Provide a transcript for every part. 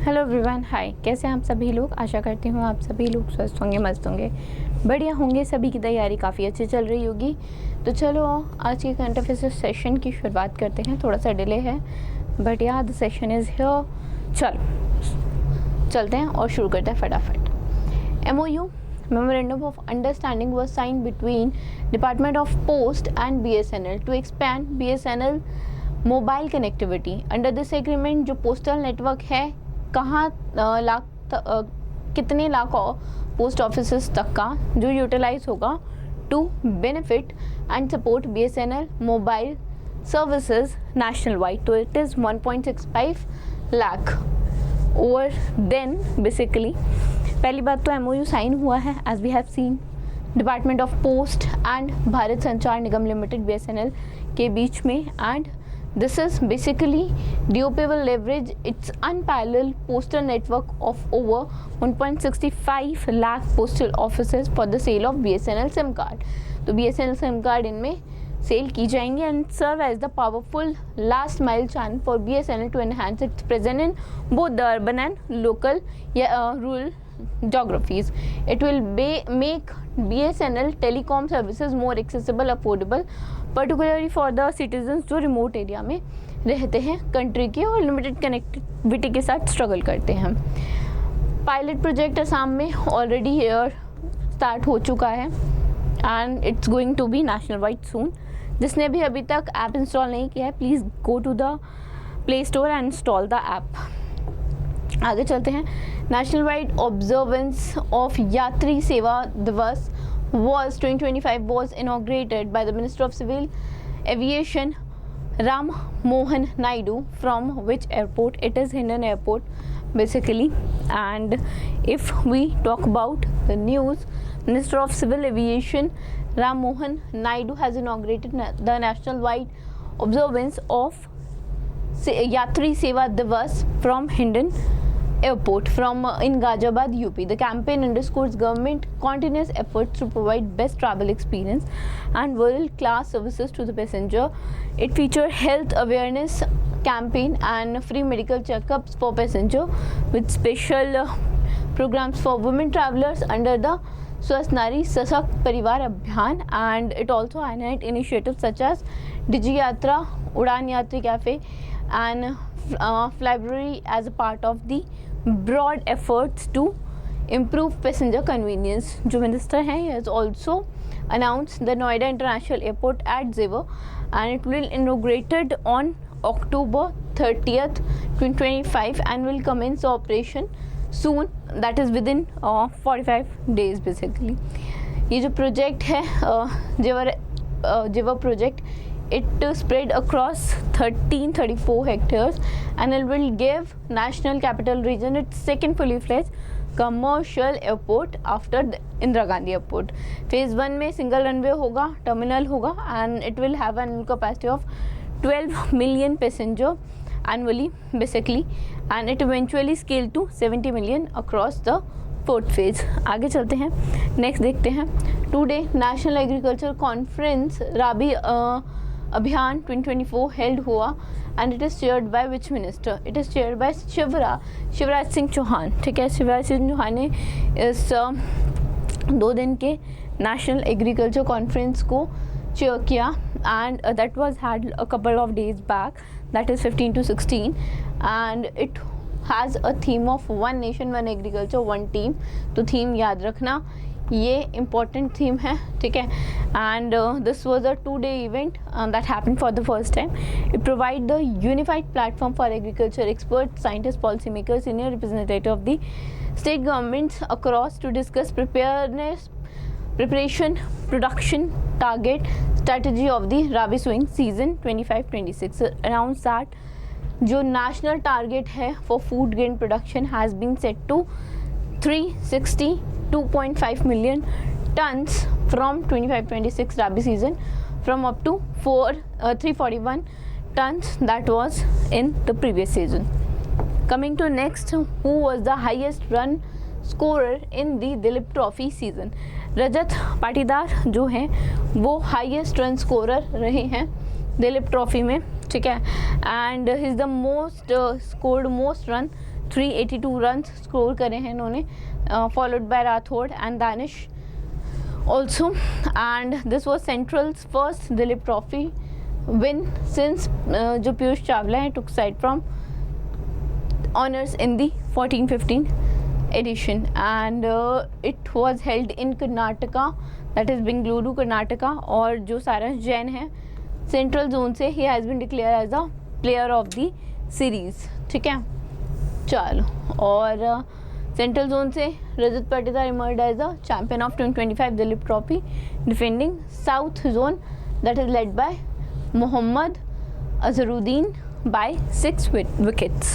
Hello everyone, हाय। कैसे हैं आप सभी लोग? आशा करती हूँ आप सभी लोग स्वस्थ होंगे, मस्त होंगे, बढ़िया होंगे। सभी की तैयारी काफ़ी अच्छी चल रही होगी। तो चलो आज के करंट अफेयर्स सेशन की शुरुआत करते हैं। थोड़ा सा डिले है बट या द सेशन इज़ हियर। चलो चलते हैं और शुरू करते हैं फटाफट। MOU Memorandum of Understanding was signed between Department of Post and BSNL to expand BSNL mobile connectivity. Under this agreement जो पोस्टल नेटवर्क है कहाँ कितने लाख पोस्ट ऑफिस तक का जो यूटिलाइज होगा to benefit and support BSNL mobile services national wide. तो it is 1.65 lakh over then basically. पहली बात तो MOU साइन हुआ है as we have seen department of post and Bharat Sanchar Nigam limited BSNL के बीच में। And this is basically DOP will leverage its unparalleled postal network of over 1.65 lakh postal offices for the sale of BSNL SIM card। तो BSNL SIM card इनमें cell की जाएंगी and serve as the powerful last mile channel for BSNL to enhance its presence in both the urban and local rural geographies। It will make BSNL telecom services more accessible, affordable, particularly for the citizens जो remote area में रहते हैं country के और limited connectivity के साथ struggle करते हैं। पायलट प्रोजेक्ट असम में ऑलरेडी हेयर स्टार्ट हो चुका है and it's going to be national wide soon. जिसने भी अभी तक ऐप इंस्टॉल नहीं किया है please go to the play store and install the app. आगे चलते हैं। नेशनल वाइड ऑब्जर्वेंस ऑफ यात्री सेवा दिवस was 2025 was inaugurated by the Minister of Civil Aviation Ram Mohan Naidu, from which airport? It is Hindon Airport basically। And if we talk about the news, Minister of Civil Aviation Ram Mohan Naidu has inaugurated the national wide observance of Yatri Seva Divas from Hindon Airport from in Ghaziabad, UP। The campaign underscores government continuous efforts to provide best travel experience and world-class services to the passenger। It features health awareness campaign and free medical checkups for passenger with special programs for women travelers under the स्वस्थ नारी सशक्त परिवार अभियान। and it also highlight initiatives such as Digi Yatra, Udan Yatri Cafe and Flybrary as a part of the broad efforts to improve passenger convenience। जो minister हैं he has also announced the Noida International Airport at Zewa and it will inaugurated on October 30th 2025 and will commence operation soon, that is within 45 days basically। ये जो project है जेवा project it spread across 1334 hectares and it will give National Capital Region its second fully fledged commercial airport after the Indira Gandhi Airport। Phase 1 में single runway होगा, terminal होगा and it will have an capacity of 12 million passenger annually basically and it eventually scale to 70 million across the fourth phase. आगे चलते हैं, next देखते हैं। Today national agriculture conference Rabi Abhiyan 2024 held हुआ and it is chaired by which minister? It is chaired by Shivraj Singh Chouhan. ठीक है, शिवराज सिंह चौहान ने इस 2 दिन के नेशनल एग्रीकल्चर कॉन्फ्रेंस को चेयर किया and that was had a couple of days back, that is 15 to 16 and it has a theme of one nation one agriculture one team. तो theme याद रखना, ये इम्पॉर्टेंट थीम है। ठीक है, and this was a 2-day event that happen for the first time. It provide the unified platform for agriculture expert, scientist, policy maker, senior representative of the state governments across to discuss preparedness, preparation, production, target, strategy of the rabi sowing season 25-26। announced that जो national target है for food grain production has been set to 362.5 million tons from 25-26 rabi season from up to 341 tons that was in the previous season। Coming to next, who was the highest run scorer in the Duleep trophy season? Rajat Patidar जो हैं वो highest run scorer रहे हैं Dilip trophy में। ठीक है, and he is the most scored most run 382 run score करे हैं इन्होंने, followed by Rathore and Danish also, and this was centrals first Dilip trophy win since जो पीयूष चावला है took side from honors in the 14-15 edition, and it was held in Karnataka, that is Bengaluru, Karnataka. और जो सारंश जैन है central zone से, he has been declared as a player of the series. ठीक है, चलो, और सेंट्रल जोन से Rajat Patidar emerged as a champion of 2025 Duleep trophy, defending south zone that is led by Mohammad Azharuddin by 6 wickets.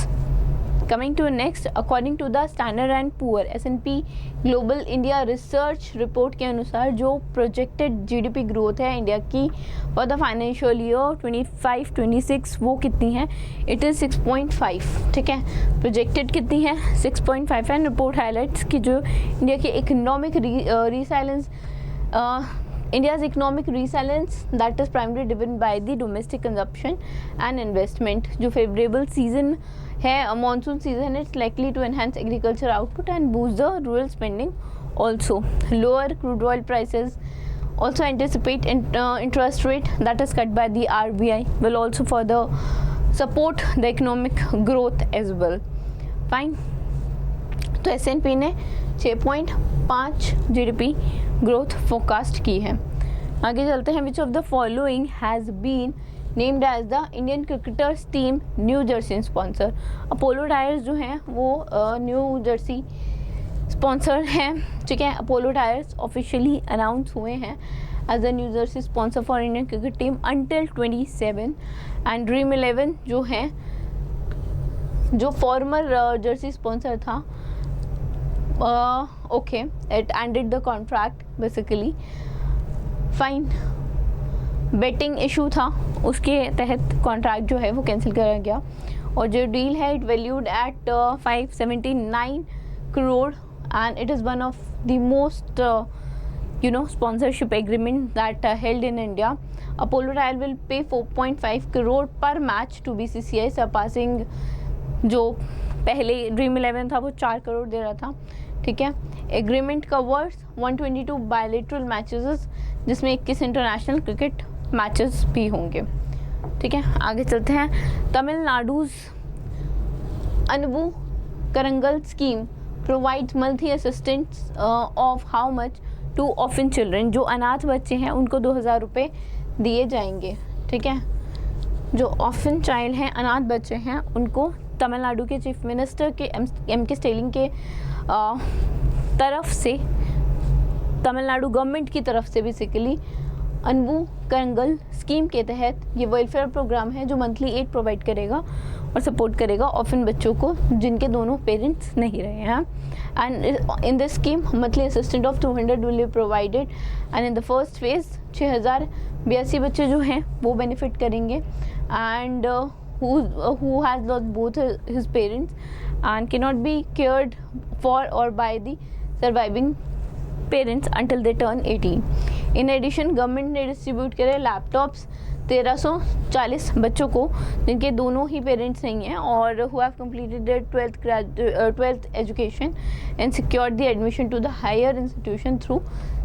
Coming to next, according to the Standard and Poor S&P Global India Research Report के अनुसार जो projected GDP growth है India की for the financial year 25-26 वो कितनी है? It is 6.5. ठीक है, projected कितनी है? 6.5. एंड रिपोर्ट हाईलाइट्स कि जो इंडिया की economic resilience India's economic resilience that is primarily driven by the domestic consumption and investment. जो favorable season है, monsoon season, it's likely to enhance agriculture output and boost the rural spending. Also, lower crude oil prices also anticipate interest rate that is cut by the RBI will also further support the economic growth as well. Fine. तो S&P ने 6.5 GDP growth forecast की है. आगे चलते हैं. Which of the following has been named as the Indian cricketers team new jersey sponsor. Apollo tyres जो हैं वो न्यू जर्सी स्पॉन्सर हैं. ठीक है, अपोलो टायर्स ऑफिशियली अनाउंस हुए हैं as the new jersey sponsor for Indian cricket team until 27. And dream 11 जो है, जो फॉर्मर जर्सी स्पॉन्सर था, okay, it ended the contract basically. Fine. Betting issue था, उसके तहत कॉन्ट्रैक्ट जो है वो कैंसिल करा गया. और जो डील है it valued at 579 crore and it is one of the most sponsorship agreement that held in India. Apollo Tyres will pay 4.5 crore per match to BCCI, surpassing जो पहले ड्रीम 11 था वो 4 करोड़ दे रहा था. ठीक है, एग्रीमेंट कवर्स 122 बायलेटरल मैचेस जिसमें 21 international cricket matches भी होंगे. ठीक है, आगे चलते हैं. Tamil Nadu's Anbu Karangal scheme provides monthly assistance of how much to orphan children. जो अनाथ बच्चे हैं उनको 2000 रुपये दिए जाएंगे. ठीक है, जो ऑर्फन चाइल्ड हैं, अनाथ बच्चे हैं, उनको तमिलनाडु के चीफ मिनिस्टर के एम के स्टालिन के तरफ से, तमिलनाडु गवर्नमेंट की तरफ से बेसिकली अनबू करंगल स्कीम के तहत ये वेलफेयर प्रोग्राम है जो मंथली एड प्रोवाइड करेगा और सपोर्ट करेगा ऑर्फन बच्चों को जिनके दोनों पेरेंट्स नहीं रहे हैं. And in this scheme monthly assistant of 200 will be provided and in the first phase 6082 बच्चे जो हैं वो बेनिफिट करेंगे. And who has lost both his parents and cannot be cared for or by the surviving parents until they turn 18. In addition, government ने distribute करे laptops 1340 बच्चों को जिनके दोनों ही पेरेंट्स नहीं हैं और who have completed their 12th education and secured the admission to the higher institution through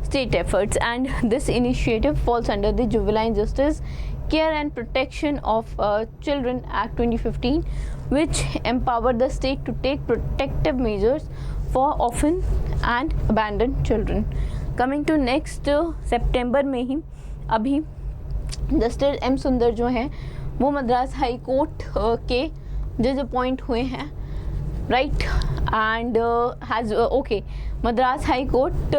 state efforts. And this initiative falls under the Juvenile Justice Care and Protection of Children Act 2015, which empowered the state to take protective measures for orphan and abandoned children. Coming to next, सितंबर में ही अभी justice M सुंदर जो हैं वो Madras high court के जज appoint हुए हैं. Right, and has okay, Madras high court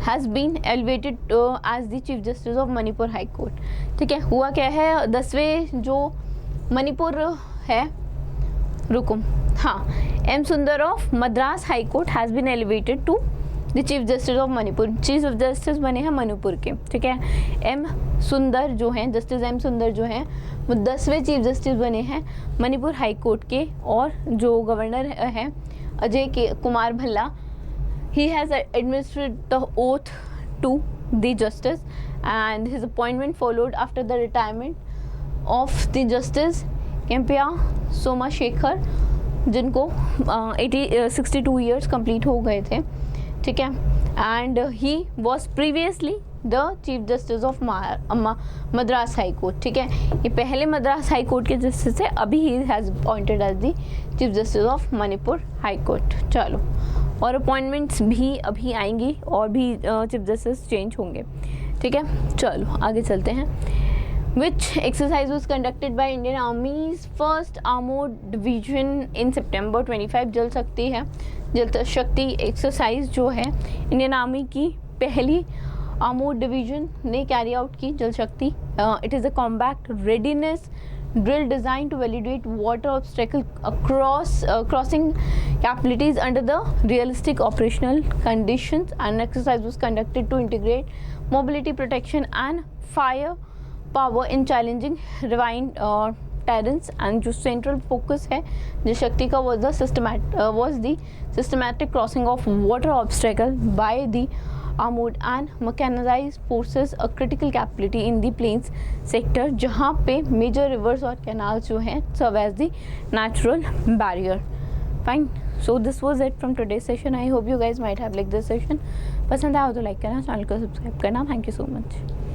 has been elevated as the Chief Justice of Manipur High Court. ठीक है, हुआ क्या है, 10वें जो मणिपुर है, रुको, हाँ, M Sundar of Madras high court has been elevated to the chief justice of Manipur. Chief of justice बने हैं मणिपुर के. ठीक है, एम सुंदर जो हैं, जस्टिस एम सुंदर जो हैं वो 10वें चीफ जस्टिस बने हैं मणिपुर हाई कोर्ट के. और जो गवर्नर हैं Ajay Kumar Bhalla, he has administered the oath to the justice and his appointment followed after the retirement of the justice Kempia Somashekhar जिनको 62 ईयर्स कंप्लीट हो गए थे, ठीक है। And he was previously the chief justice of Madras high court, ठीक है। ये पहले मद्रास हाई कोर्ट के जस्टिस है, अभी ही has appointed as the chief justice of Manipur high court. चलो, और अपॉइंटमेंट्स भी अभी आएंगी और भी चीफ जस्टिस चेंज होंगे, ठीक है। चलो आगे चलते हैं। Which exercise was conducted by Indian Army's first armored division in September 25? जल शक्ति है, जल शक्ति एक्सरसाइज जो है इंडियन आर्मी की पहली आर्मोर्ड डिवीजन ने कैरी आउट की जल शक्ति। It is a combat readiness drill designed to validate water obstacle crossing capabilities under the realistic operational conditions. An exercise was conducted to integrate mobility protection and fire power in challenging ravine terrains, and जो central focus है जल शक्ति का was the systematic crossing of water obstacle by the armored and mechanized forces, a critical capability in the plains sector, जहाँ पे major rivers और canals जो हैं serve as the natural barrier. Fine. So this was it from today's session. I hope you guys might have liked this session. पसंद आया हो तो like करना, चैनल को सब्सक्राइब करना. Thank you so much.